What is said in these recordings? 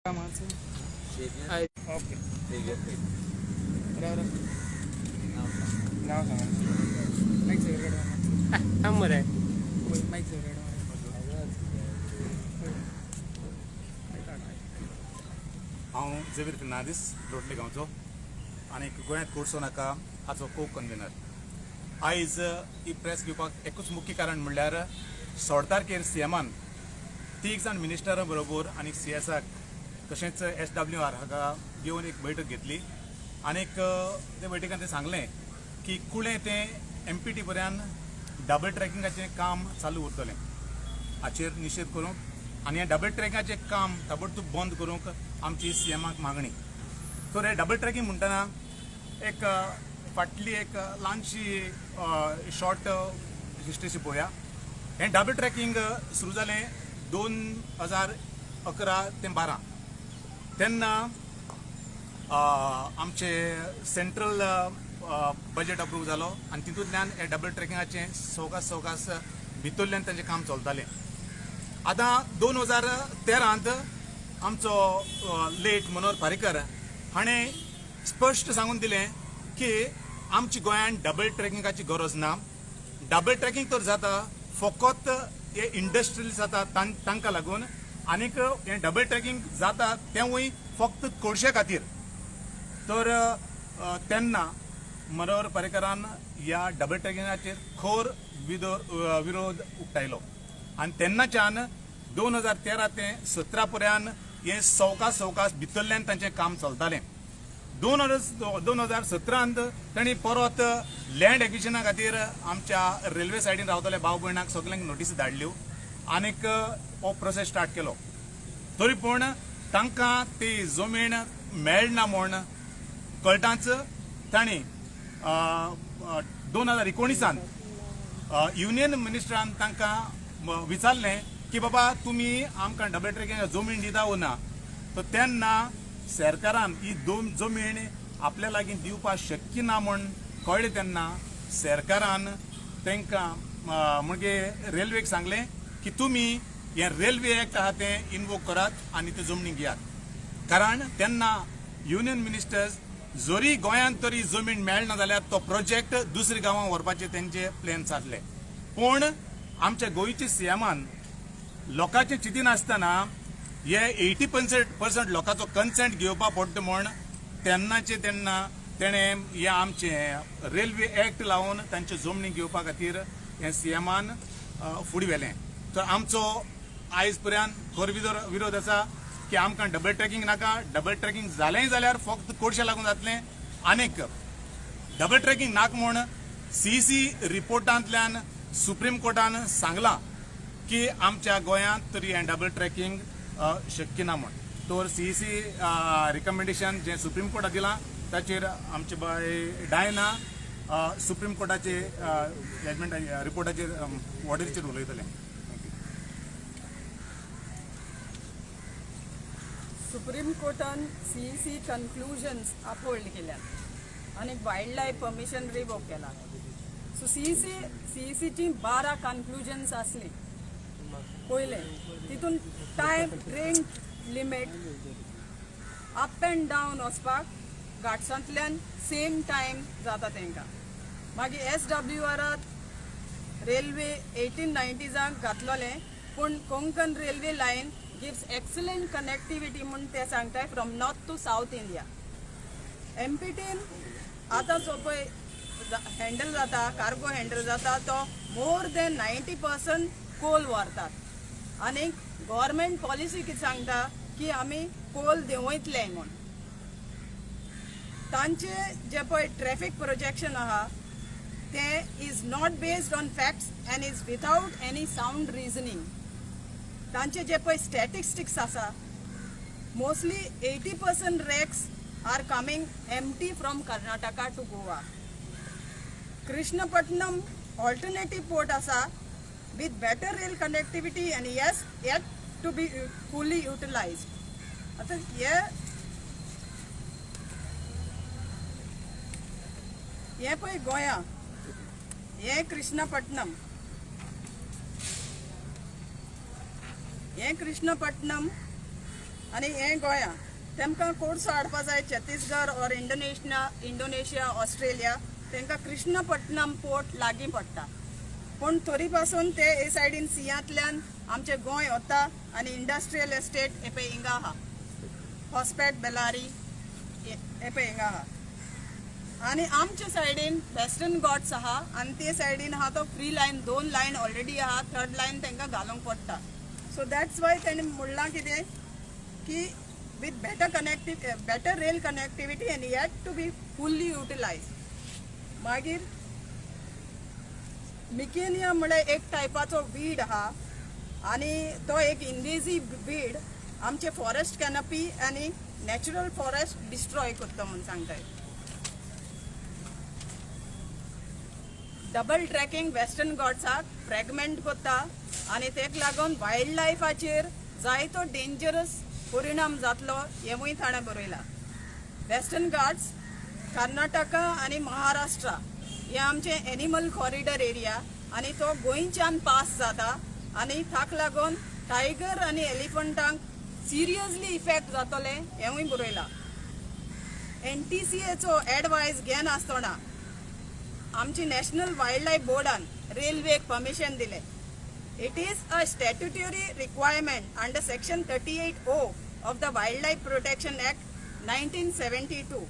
Okay नाव सांगा mic secretary number आहे mic secretary हांव झेवियर फेर्नांदीस लोटले गांवचो आनी गोंयांत कोर्सो नाका हाचो को कन्व्हेनर. आयज ही प्रेस घेवपाक एकूच मुख्य कारण म्हणल्यार 16 तारखेर सीएमान 3 जाण मिनिस्टरां बरोबर आनी सीएसाक तशेंच SWR हाका घेवन एक बैठक घेतली आनीक ते बैठकांत ते सांगलें की कुळें तें MPT पर्यान डबल ट्रॅकिंगाचें काम चालू उरतलें हाचेर निशेध करूंक आनी हें डबल ट्रॅकिंगाचें काम ताबडतोब बंद करूंक आमची सीएमाक मागणी. तर हे डबल ट्रॅकिंग म्हणटना एक फाटली एक ल्हानशी शॉर्ट हिस्ट्रीची पळोवया. हें डबल ट्रॅकिंग सुरू जालें 2011 ते 12 तेन्ना आमचे सेंट्रल बजेट अप्रूव जालो आनी तितूंतल्यान हे डबल ट्रॅकिंगाचें सवकास भितरल्यान तांचें काम चलतालें. आतां 2013 आमचो लेट मनोहर पर्रीकर हाणें स्पश्ट सांगून दिलें की आमच्या गोंयांत डबल ट्रॅकिंगाची गरज ना. डबल ट्रॅकिंग तर जाता फकत हे इंडस्ट्रियल जाता तांकां लागून आनीक हे डबल ट्रॅकिंग जाता तेवूय फक्त कोळशे खातीर. तर तेन्ना मनोहर पर्रीकरान ह्या डबल ट्रॅकिंगाचेर खोर विरोध उक्तायलो आनी तेन्नाच्यान 2013 ते 17 पर्यंत हे सवकास भितरल्यान तांचें काम चलतालें. 2017 तांणी परत लँड एक्विजिशना खातीर आमच्या रेल्वे सायडीन रावतल्या भाव भयणांक सगल्यांक नोटीस धाडल्यो आनीक हो प्रोसेस स्टार्ट केलो. तरी पूण तांकां ती जमीन मेळना म्हूण कळटाच तांणी 2019 युनियन मिनिस्टरान तांकां विचारलें की बाबा तुमी आमकां डबल ट्रॅकिंग जमीन दिता वो ना. तर तेन्ना सरकारान ही जमीन आपल्या लागीं दिवपाक शक्य ना म्हूण कळ्ळें तेन्ना सरकारान तांकां म्हणजे रेल्वेक सांगलें की तुमी हे रेल्वे एक्ट आहा तें इनवोक करात आनी त्यो जमनी घेयात. कारण तेन्ना युनियन मिनिस्टर्स जरी गोंयांत तरी जमीन मेळना जाल्यार तो प्रोजेक्ट दुसऱ्या गांवां व्हरपाचे तेंचे प्लॅन्स आसले. पूण आमच्या गोंयच्या सीएमान लोकांचें चिंती नासतना हे 80% लोकांचो कन्सेंट घेवपाक पडटा म्हूण तेन्ना तेणें हे आमचे रेल्वे एक्ट लावन तांच्यो जमनी घेवपा खातीर हे सीएमान फुडें व्हेलें. तर आमचो आयज पर्यंत खर विरोध आसा की आमकां डबल ट्रॅकिंग नाका. डबल ट्रॅकिंग जालेंय जाल्यार फक्त कोळशे लागून जातलें. आनीक डबल ट्रॅकिंग नाका म्हूण CEC रिपोर्टांतल्यान सुप्रीम कोर्टान सांगलां की आमच्या गोंयांत तरी हें डबल ट्रॅकिंग शक्य ना म्हूण. तर CEC रिकमेंडेशन जें सुप्रीम कोर्टान दिलां ताचेर आमचे बाय डायना सुप्रीम कोर्टाचे जजमेंट रिपोर्टाचेर ऑर्डरीचेर उलयतलें. सुप्रीम कोर्टान CEC कन्क्लुजन्स अपहोल्ड केल्यात आणि वायल्ड लायफ परमिशन रिवोक केला. सो CECची 12 कन्क्लुजन्स असली. पयलें तितून time rent limit up and down वचपाक घाटसांतल्यान सेम टायम जाता तांकां. मागीर SWRात रेल्वे 1890s घातलोलें पूण Konkan railway line gives excellent connectivity म्हणून ते सांगताय from north to south India. MPT आतां जो पळय हँडल जाता कार्गो हँडल जाता तो मोर देन 90% कोल व्हरतात आनी गव्हर्मेंट पॉलिसी कितें सांगता की आमी कोल देंवयतले म्हूण. तांचे जे पळय ट्रॅफिक प्रोजेक्शन आहा ते is not based on facts and is without any sound reasoning. तांचे जे पळय स्टॅटिस्टिक्स आसा mostly 80% rakes are coming empty from Karnataka to Goa. Krishnapatnam alternative port आसा with better rail connectivity and yet to be fully utilised. आतां हे पळय गोंया हे कृष्णपट्टणम आनी हे गोंया तेमकां कोर्सो हाडपा जाय छत्तीसगड और इंडोनेशिया ऑस्ट्रेलिया तांकां कृष्णपट्टणम पोर्ट लागीं पडटा पूण तरी पासून ते हे सायडीन सियांतल्यान आमचे गोंय वता आनी इंडस्ट्रियल एस्टेट हे पळय हिंगा आहा हॉस्पेट बेलारी हे पळय हिंगा आहा आनी आमचे सायडीन वेस्टर्न घाट्स आहा आनी ते सायडीन आहा तो फ्री लायन 2 लायन ऑलरेडी आहा 3rd लायन तांकां घालूंक पडटा सो दॅट्स वाय तेणी म्हणलां कितें की with better rail connectivity and yet to be fully utilized. मागीर मिकेनिया म्हळ्यार एक टायपाचो वीड आहा आनी तो एक इन्वेजिव वीड आमचे फॉरेस्ट कॅनपी आनी नॅचरल फॉरेस्ट डिस्ट्रॉय करता म्हणून सांगताय. डबल ट्रॅकिंग वेस्टर्न घाट्साक फ्रॅगमेंट करता आनी तेका लागून वायल्ड लायफाचेर जायतो डेंजरस परिणाम जातलो हेवूय ताणें बरयला. वेस्टर्न घाट्स कर्नाटका आनी महाराष्ट्रा हे आमचे एनिमल कॉरिडर एरिया आनी तो गोंयच्यान पास जाता आनी ताका लागून टायगर आनी एलिफंटांक सिरियसली इफेक्ट जातले हेवूय बरयला. NTCAचो एडवायस घेन आसतना आमची नॅशनल वायल्ड लायफ बोर्डान रेल्वेक परमिशन दिले. It is a statutory requirement under Section 38O of the Wildlife Protection Act 1972.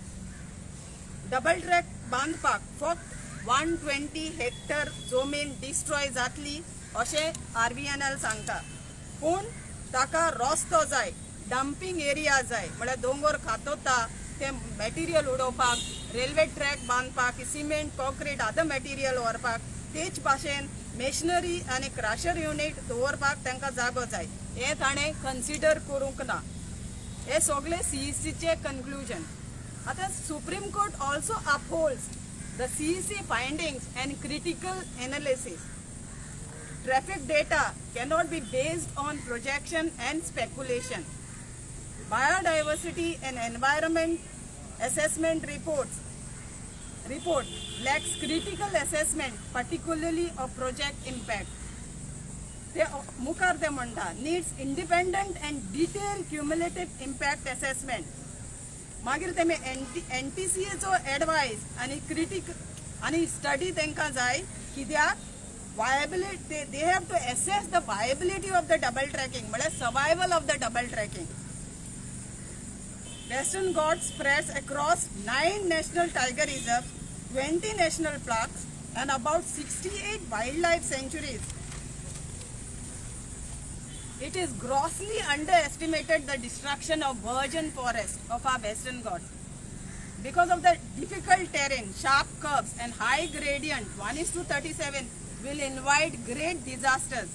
Double track बांदपाक फक्त 120 हेक्टर जमीन डिस्ट्रॉय जातली अशें RVNL सांगता पूण ताका रस्तो जाय डंपिंग एरिया जाय म्हळ्यार दोंगर खातोता ते मॅटेरियल उडोवपाक रेल्वे ट्रॅक बांदपाक सिमेंट कॉन्क्रीट अदर मॅटेरियल व्हरपाक तेच भाशेन मेशनरी आनी क्रशर युनिट दवरपाक तांकां जागो जाय हे ताणें कन्सिडर करूंक ना. हे सगळे CECचे कन्क्लुजन. आतां supreme court also upholds the CEC findings and critical analysis. Traffic data cannot be based on projection and speculation. Biodiversity and environment assessment report lacks critical assessment, particularly of project impact. ते मुखार ते म्हणटा needs independent and detailed cumulative impact assessment. मागीर तेमी NTCAचो advice आनी study तांकां जाय कित्याक viability they have to assess the viability of the double tracking म्हळ्यार survival of the double tracking. Western Ghats spreads across 9 national tiger reserves, 20 national parks and about 68 wildlife sanctuaries. It is grossly underestimated the destruction of virgin forest of our Western Ghats. Because of the difficult terrain, sharp curves and high gradient 1:37 will invite great disasters.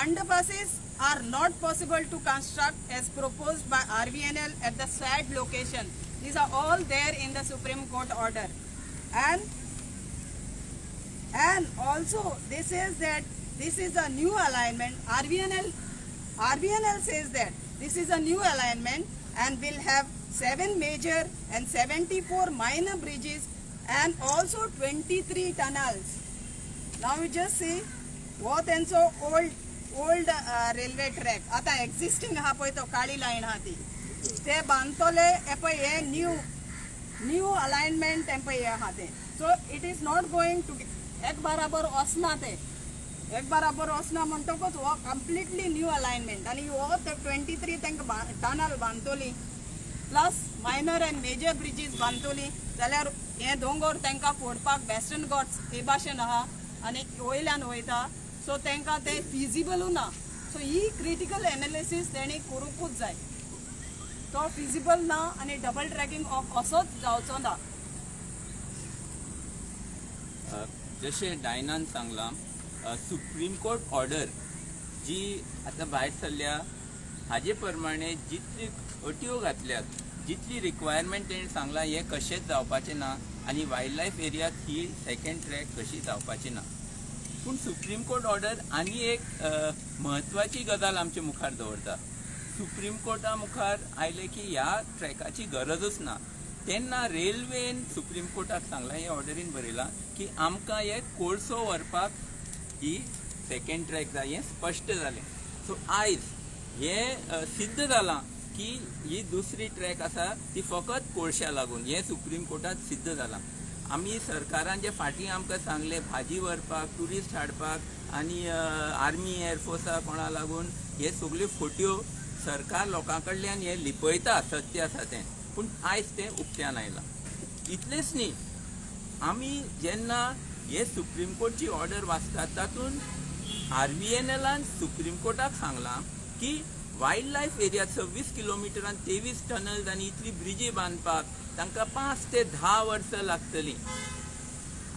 Underpasses are not possible to construct as proposed by RVNL at the said location. These are all there in the Supreme Court order. And also this says that this is a new alignment. RVNL says that this is a new alignment and will have 7 major and 74 minor bridges and also 23 tunnels. Now we just see what and so old railway track आता existing हा पळय तो काळी line हा ती ते बांदतले हे पळय हे न्यू अलाइनमेंट हे पळय हा ते so it is not going to एक बराबर वचना ते एक बराबर वचना म्हणटकच हो कंप्लीटली न्यू अलाइनमेंट आनी हो 23 तांकां टनल बांदतली plus minor and major bridges बांदतली जाल्यार हे दोंगर तांकां फोडपाक वेस्टर्न घाट्स हे भाशेन आहा आनी वयल्यान वयता सो तांकां ते फिजिबल ना सो ही क्रिटिकल एनालिसीस तेणी करूंकूच जाय तो फिजिबल ना आनी डबल ट्रॅकिंग असोच जावचो ना. जशें डायनान सांगलां सुप्रीम कोर्ट ऑर्डर जी आतां भायर सरल्या हाजे प्रमाणे जितली अट्यो घातल्यात जितली रिक्वायरमेंट तेणी सांगलां हें कशेंच जावपाचें ना आनी वायल्ड लायफ एरियात ही सेकंड ट्रॅक कशी जावपाची ना. पूण सुप्रीम कोर्ट ऑर्डर आनी एक म्हत्वाची गजाल आमचे मुखार दवरता. सुप्रीम कोर्टा मुखार आयले की ह्या ट्रॅकाची गरजूच ना तेन्ना रेल्वेन सुप्रीम कोर्टाक सांगलां हे ऑर्डरीन बरयलां की आमकां हे कोळसो व्हरपाक ही सेकंड ट्रॅक जाय हें स्पश्ट जालें. सो आयज हे सिद्ध जालां की ही दुसरी ट्रॅक आसा ती फकत कोळशा लागून हे सुप्रीम कोर्टात सिद्ध जालां. आमी सरकारान जे फाटीं आमकां सांगले भाजी व्हरपाक ट्युरिस्ट हाडपाक आनी आर्मी एअरफोर्सा कोणा लागून हे सगल्यो फोट्यो सरकार लोकां कडल्यान हे लिपयता सत्य आसा तें, पूण आयज तें उक्त्यान आयलां. इतलेंच न्ही, आमी जेन्ना हे सुप्रीम कोर्टची ऑर्डर वाचतात तातूंत RVNLान सुप्रीम कोर्टाक सांगलां की वायल्ड लायफ एरियांत 26 किलोमिटरान 23 टनल्स आनी इतली ब्रिजी बांदपाक तांकां 5 ते 10 वर्सां लागतलीं.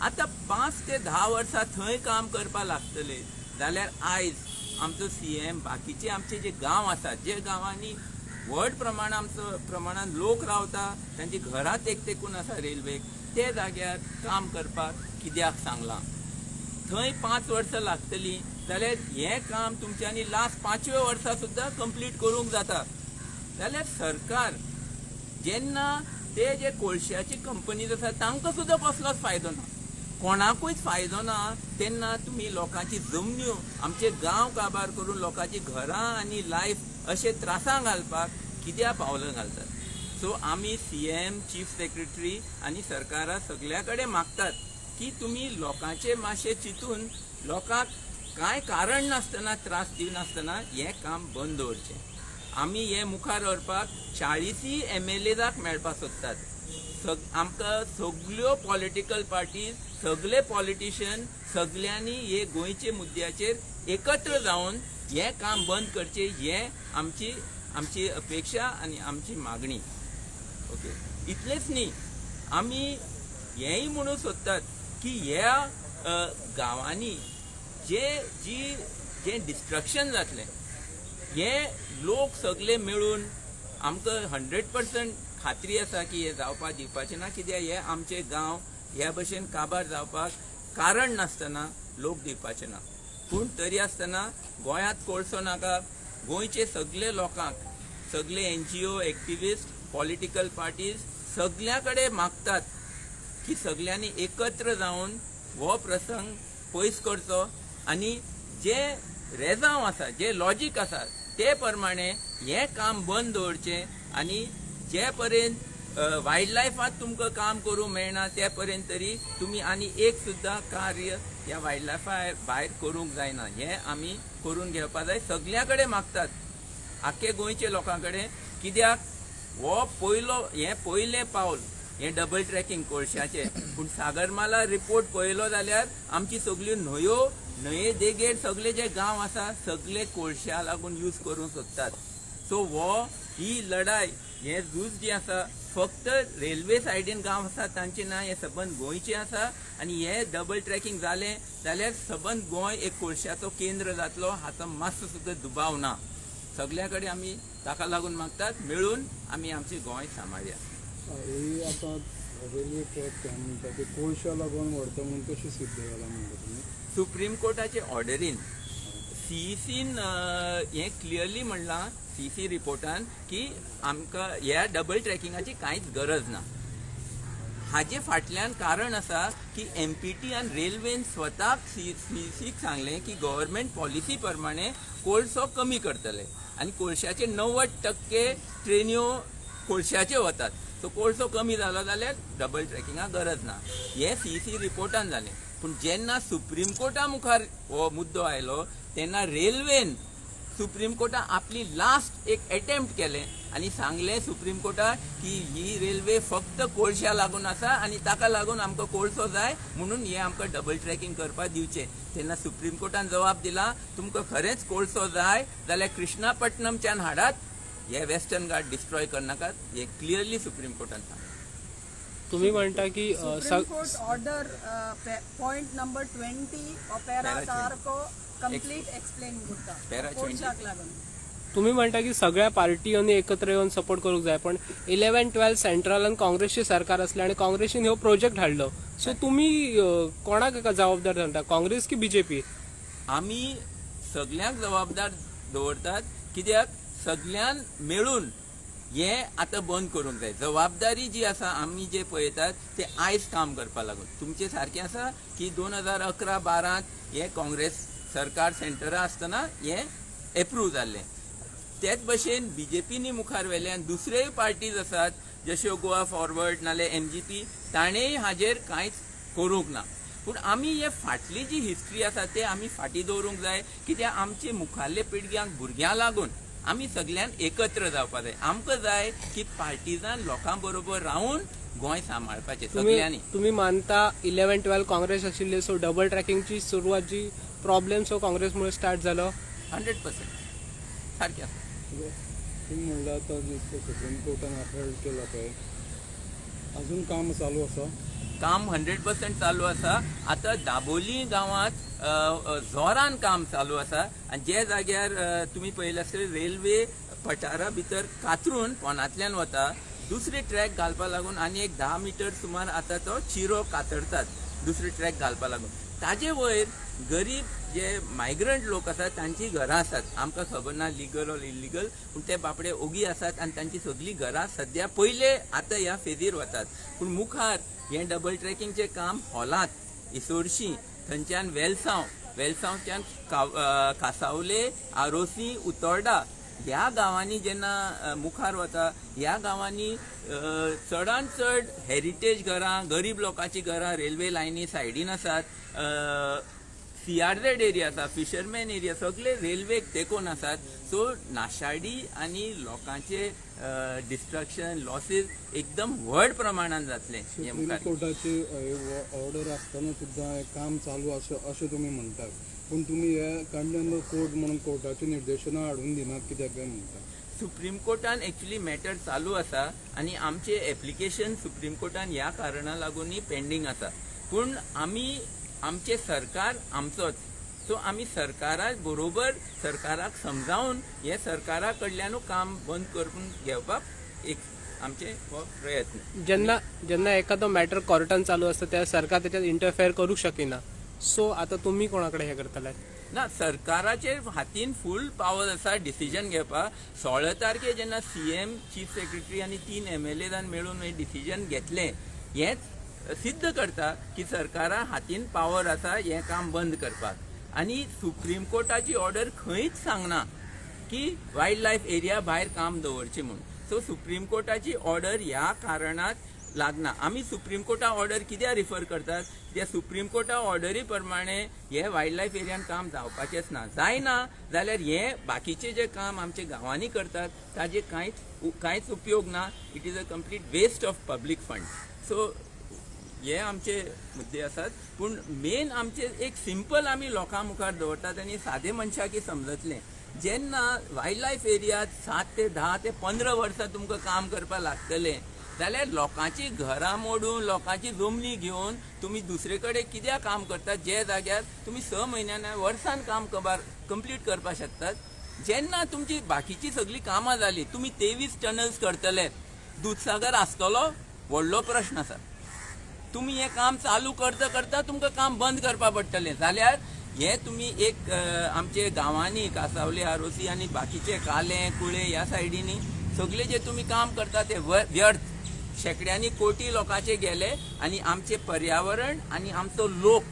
आतां 5 ते 10 वर्सां थंय काम करपाक लागतले जाल्यार आयज आमचो CM बाकीचे आमचे जे गांव आसात, जे गांवांनी व्हड प्रमाणान लोक रावता, तांची घरां तेकून आसा रेल्वेक, ते जाग्यार काम करपाक कित्याक सांगलां. थंय 5 वर्सां लागतलीं जाल्यार हें काम तुमच्यांनी लास्ट 5व्या वर्सा सुद्दां कंप्लीट करूंक जाता. जाल्यार सरकार जेन्ना ते जे कोळशाची कंपनीज आसा तांकां सुद्दां कसलोच फायदो ना, कोणाकूच फायदो ना, तेन्ना तुमी लोकांची जमन्यो आमचे गांव काबार करून लोकांची घरां आनी लायफ अशे त्रासां घालपाक कित्याक पावलां घालतात. सो आमी CM, चीफ सेक्रेटरी आनी सरकारा सगळ्या कडेन मागतात की तुमी लोकांचे मातशे चिंतून लोकांक कांय कारण नासतना त्रास दिनासतना हें काम बंद दवरचें. आमी हे मुखार व्हरपाक 40 MLAजाक मेळपाक सोदतात. आमकां सगळ्यो पॉलिटिकल पार्टीज, सगळे पॉलिटिशियन सगळ्यांनी हे गोंयचे मुद्द्याचेर एकत्र जावन हें काम बंद करचें, हें आमची अपेक्षा आनी आमची मागणी. ओके, इतलेंच न्ही, आमी हेंय म्हणून सोदतात की ह्या गांवांनी जे डिस्ट्रक्शन जातलें हे लोक सगळे मेळून आमकां 100% खात्री आसा की हे जावपाक दिवपाचें ना, कित्याक हे आमचे गांव ह्या भशेन काबार जावपाक कारण नासतना लोक दिवपाचे ना. पूण तरी आसतना गोंयांत कोळसो नाका, गोंयचे सगळे लोकांक, सगळे NGO, एक्टिविस्ट, पॉलिटिकल पार्टीज सगळ्या कडेन मागतात की सगळ्यांनी एकत्र जावन हो प्रसंग पयस करचो आनी जे रेजांव आसा, जे लॉजीक आसा ते प्रमाणे हें काम बंद दवरचें आनी जे पर्यंत वायल्ड लायफांत तुमकां काम करूंक मेळना ते पर्यंत तरी तुमी आनी एक सुद्दां कार्य ह्या वायल्ड लायफा भायर करूंक जायना. हें आमी करून घेवपा जाय, सगळ्या कडेन मागतात, आख्खे गोंयचे लोकां कडेन. कित्याक हो पयलें पावल हें डबल ट्रॅकिंग कोळशाचें. पूण सागरमाला रिपोर्ट पळयलो जाल्यार आमची सगळ्यो न्हंये देगेर सगळे जे गांव आसा सगळे कोळशा लागून यूज करूंक सोदतात. सो ही लढाय, हें झूज जी आसा फक्त रेल्वे सायडीन गांव आसा तांचे ना, हें सबंद गोंयचें आसा. आनी हें डबल ट्रॅकिंग जालें जाल्यार सबंद गोंय एक कोळशाचो केंद्र जातलो, हाचो मातसो सुद्दां दुबाव ना. सगळ्या कडेन आमी ताका लागून मागतात, मेळून आमी आमचें गोंय सांबाळया. ही आतां रेल्वे ट्रॅक म्हणटा ते कोळशा लागून व्हरता म्हणून कशी सिद्ध जाला म्हणटा तुमी? सुप्रीम कोर्टाचे ऑर्डरीन CECन हें क्लियरली म्हणलां, CEC रिपोर्टान की आमकां ह्या डबल ट्रॅकिंगाची कांयच गरज ना. हाजे फाटल्यान कारण आसा की MPT आनी रेल्वेन स्वताक CECक सांगलें की गव्हर्मेंट पॉलिसी प्रमाणे कोळसो कमी करतले आनी कोळशाचे 90% ट्रेन्यो कोळशाचे वतात. सो कोळसो कमी जालो जाल्यार डबल ट्रॅकिंगाक गरज ना. हें CEC रिपोर्टान जालें. पूण जेन्ना सुप्रीम कोर्टा मुखार हो मुद्दो आयलो तेन्ना रेल्वेन सुप्रीम कोर्टान आपली लास्ट एक अटेम्प्ट केलें आनी सांगलें सुप्रीम कोर्टाक की ही रेल्वे फक्त कोळशा लागून आसा आनी ताका लागून आमकां कोळसो जाय म्हणून हे आमकां डबल ट्रॅकिंग करपाक दिवचें. तेन्ना सुप्रीम कोर्टान जबाब दिला, तुमकां खरेंच कोळसो जाय जाल्यार कृष्णापट्टणमच्यान हाडात, हे वेस्टर्न घाट डिस्ट्रॉय करनाकात. हे क्लियरली सुप्रीम कोर्टान सांगलें. तुम्ही म्हणता की supreme court order point number 20 opera car को कंप्लीट एक्सप्लेन करता Para 20. कोळशाक लागून. तुम्ही म्हणता की सगळ्या पार्टीयांनी एकत्र येऊन सपोर्ट करूंक जाय, पण 11-12 सेंट्रलान काँग्रेसचे सरकार असले आणि काँग्रेसीन हो प्रोजेक्ट हाडलो. सो तुम्ही कोणाक जबाबदार धरता, काँग्रेस की BJP? आमी सगळ्यांक जबाबदार दवरतात, कित्याक सगळ्यान मेळून हें आतां बंद करूंक जाय. जबाबदारी जी आसा आमी जे पळयतात ते आयज काम करपा लागून. तुमचें सारकें आसा की 2011-12 हें काँग्रेस सरकार सेंटरा आसतना हें एप्रूव जाल्लें. तेच भशेन बीजेपीनी मुखार व्हेले आनी दुसऱ्योय पार्टीज आसात जश्यो गोवा फॉरवर्ड नाल्यार MGP ताणेय हाजेर कांयच करूंक ना. पूण आमी हे फाटली जी हिस्ट्री आसा ते आमी फाटीं दवरूंक जाय, कित्याक आमचे मुखारले पिळग्यांक भुरग्यां लागून आमी सगळ्यान एकत्र जावपाक जाय. आमकां जाय की पार्टिजान लोकां बरोबर रावन गोंय सांबाळपाचें सगळ्यांनी. तुम्ही मानता 11-12 काँग्रेस आशिल्ले, सो डबल ट्रॅकिंगची सुरवात जी प्रॉब्लेम सो काँग्रेसमुळे स्टार्ट झालो. 100% सारकें आसा. तुम्ही म्हणलं आता जितकं सुप्रीम कोर्टान अपहेल्ड केला पळय, अजून काम चालू आसा? काम 100% चालू आसा. आता दाबोली गांवांत जोरान काम चालू आसा आनी जे जाग्यार तुमी पळयलें आसतलें रेल्वे पठारा भितर कातरून पोंदांतल्यान वता, दुसरे ट्रॅक घालपा लागून आनी एक 10 मीटर सुमार आता तो चिरो कातरतात दुसरे ट्रॅक घालपा लागून. ताजे वयर गरीब जे मायग्रंट लोक आसात तांची घरां आसात, आमकां खबर ना लिगल ऑर इलिगल, पूण ते बापडे ओगी आसात आनी तांची सगळीं घरां सद्या पयले आतां ह्या फेजीर वतात. पूण मुखार हें डबल ट्रॅकिंगचें काम हॉलांत इसोडशी थंयच्यान वेलसांवच्यान कासावले, आरोसी, उतोर्डा ह्या गांवांनी जेन्ना मुखार वता, ह्या गांवांनी चडांत चड हेरिटेज घरां, गरीब लोकांची घरां रेल्वे लायनी सायडीन आसात, CRZ एरिया आसा, फिशरमॅन एरिया, सगळे रेल्वेक तेकोन आसात. सो नाशाडी आनी लोकांचे डिस्ट्रक्शन लॉसीस एकदम व्हड प्रमाणात जातले हे सुप्रीम मुखार. कोर्टाची ऑर्डर आसतना सुद्दां हें काम चालू अशें तुमी म्हणटात, पूण तुमी हे कंडेम कोर्ट म्हणून कोर्टाची निर्देशनां हाडून दिनात, कित्याक काय म्हणटा? सुप्रीम कोर्टान एक्चुअली मॅटर चालू आसा आनी आमचे एप्लिकेशन सुप्रीम कोर्टान ह्या कारणा लागून पेंडींग आसा. पूण आमी आमचे सरकार आमचोच, सो आमी सरकारा बरोबर सरकाराक समजावून हे सरकारा कडल्यानूच काम बंद करून घेवपाक एक आमचे हो प्रयत्न. जेन्ना एखादो मॅटर कोर्टान चालू असता त्या सरकार त्याच्यात इंटरफेअर करू शकेना. सो आता तुम्ही कोणाकडे हे करतले? ना, सरकाराचे हातीन फूल पावर आसा डिसिजन घेवपाक. 16 तारखेर जेन्ना CM, चीफ सेक्रेटरी आनी 3 MLAजान मेळून हे डिसिजन घेतलें, हेंच सिद्ध करता की सरकारा हातीन पावर आसा हें काम बंद करपाक. आनी सुप्रीम कोर्टाची ऑर्डर खंयच सांगना की वायल्ड लायफ एरिया भायर काम दवरचें म्हणून. सो सुप्रीम कोर्टाची ऑर्डर ह्या कारणात लागना. आमी सुप्रीम कोर्टा ऑर्डर कित्याक रिफर करतात, त्या सुप्रीम कोर्टा ऑर्डरी प्रमाणे हे वायल्ड लायफ एरियान काम जावपाचेंच ना. जायना जाल्यार हे बाकीचे जे काम आमचे गांवांनी करतात ताजे कांयच उपयोग ना. It is a complete waste of public fund. So हे आमचे मुद्दे आसात. पूण मेन आमचे एक सिंपल आमी लोकां मुखार दवरतात आनी सादे मनशाकी समजतलें. जेन्ना वायल्ड लायफ एरियात 7 ते 10 ते 15 वर्सां तुमकां काम करपाक लागतलें, जाल्यार लोकांची घरां मोडून लोकांची जमनी घेवन तुमी दुसरे कडेन कित्याक काम करतात, जे जाग्यार तुमी 6 म्हयन्यान वर्सान काम कंप्लीट करपाक शकतात. जेन्ना तुमची बाकीची सगळीं कामां जाली, तुमी 23 टनल्स करतले, दूधसागर आसतलो व्हडलो प्रश्न आसा. तुमी हे काम चालू करता करता तुमकां काम बंद करपाक पडटलें. जाल्यार हे तुमी एक आमचे गांवांनी कासावले, आरोसी आनी बाकीचे काले, कुळे ह्या सायडीनी सगळे जे तुमी काम करता ते व्यर्थ शेकड्यांनी कोटी लोकांचे गेले आनी आमचे पर्यावरण आनी आमचो लोक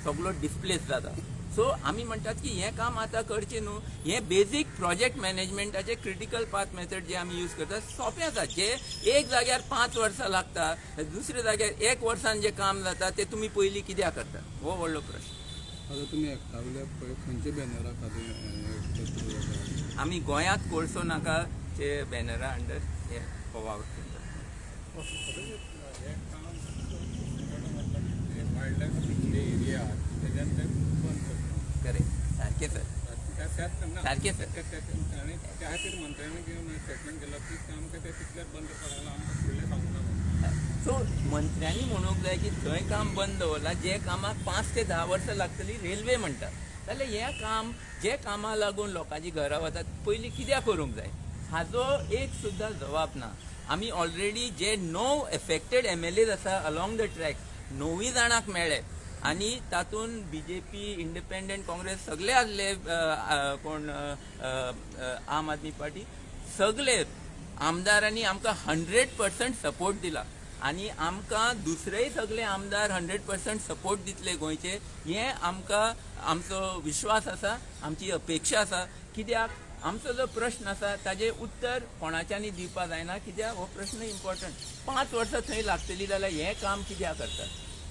सगळो डिस्प्लेस जाता. सो आमी म्हणटात की हे काम आतां करचें न्हू. हे बेजीक प्रोजेक्ट मॅनेजमेंटाचे क्रिटिकल पाथ मेथड जे आमी यूज करतात सोंपें आसा. जे एक जाग्यार 5 वर्सां लागता, दुसऱ्या जाग्यार 1 वर्सान जे काम जाता ते तुमी पयलीं कित्याक करता, हो व्हडलो प्रश्न. आता तुमी एकटावल्या पळय खंयच्या बॅनरा खातीर आमी गोंयांत कोळसो नाका चे बॅनरा अंडर हे वावर करतात. करेक्ट, सारकें सर, सारकें सर. सो मंत्र्यांनी म्हणूंक जाय की थंय काम बंद दवरलां, जे कामाक 5 ते 10 वर्सां लागतली रेल्वे म्हणटा, जाल्यार हें काम जे कामाक लागून लोकांची घरां वतात पयलीं कित्याक करूंक जाय, हाजो एक सुद्दां जवाब ना. आमी ऑलरेडी जे 9 एफेक्टेड MLAs आसा अलॉंग द ट्रॅक 9 जाणांक मेळ्ळे आनी तातूंत BJP, इंडिपेंडंट काँग्रेस सगळे आसले, कोण आम आदमी पार्टी, सगळे आमदारांनी आमकां 100% सपोर्ट दिला आनी आमकां दुसरेय सगळे आमदार 100% सपोर्ट दितले गोंयचे. हें आमकां आमचो विश्वास आसा, आमची अपेक्षा आसा. कित्याक आमचो जो प्रश्न आसा ताजे उत्तर कोणाच्यानी दिवपा जायना कित्याक हो प्रश्न इम्पॉर्टंट. 5 वर्सां थंय लागतली जाल्यार हें काम कित्याक करतात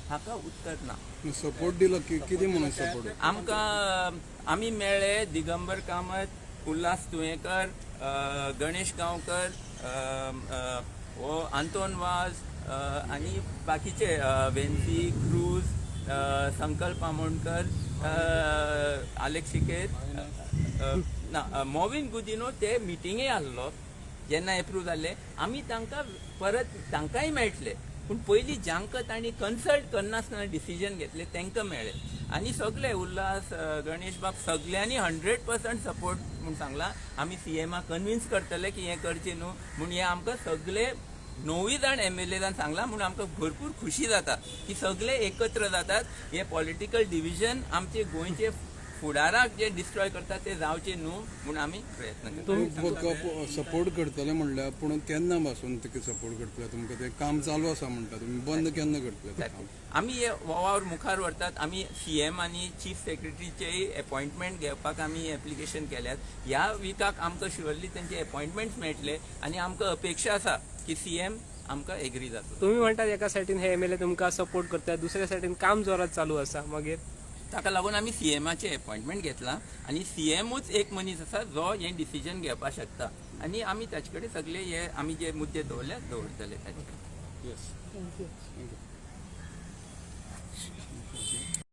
हाका उत्तर ना. सपोर्ट दिलो कितें म्हणून सपोर्ट? आमकां आमी मेळ्ळे दिगंबर कामत, उल्हास तुयेकर, गणेश गांवकर, हो आंतोन वाज आनी बाकीचे वेन्सी क्रूज, संकल्प आमोणकर, आलेख शिकेत, ना मोविन गुदिनो ते मिटिंगे आसलो जेन्ना एप्रूव जाल्ले. आमी तांकां परत तांकांय मेळटले पूण पयलीं जांकां तांणी कन्सल्ट करनासतना डिसिजन घेतले तांकां मेळ्ळे. आनी सगळे उल्हास, गणेश बाब सगळ्यांनी 100% सपोर्ट म्हूण सांगला. आमी CMाक कन्विन्स करतले की हें करचें न्हू म्हूण हे आमकां सगळे 9 जाण MLAन सांगला. म्हणून आमकां भरपूर खुशी जाता की सगळे एकत्र जातात. हे पॉलिटिकल डिविजन आमचे गोंयचे फुडाराक जे डिस्ट्रॉय करतात ते जावचे न्हू म्हणून आमी प्रयत्न करता. सपोर्ट करतले म्हणल्यार पूण केन्ना पासून ते सपोर्ट करतले? तुमकां ते काम चालू आसा म्हणटा तुमी, बंद केन्ना करतले ते काम? आमी हे वावर मुखार व्हरतात. आमी CM आनी चीफ सेक्रेटरीचेय अपॉइंटमेंट घेवपाक आमी एप्लिकेशन केल्यात. ह्या विकाक आमकां शुअरली तेंचे अपॉइंटमेंट मेळटले आनी आमकां अपेक्षा आसा की CM आमकां एग्री जातलो. तुम्ही म्हणतात एका सायडीन हे MLA तुमकां सपोर्ट करतात, दुसऱ्या सायडीन काम जोरात चालू आसा. मागीर ताका लागून आमी CMाचे अपॉइंटमेंट घेतला आनी CMूच एक मनीस आसा जो हे डिसिजन घेवपाक शकता आनी आमी ताचे कडेन सगळे हे आमी जे मुद्दे दवरले दवरतले ताचे कडेन. येस. थँक्यू.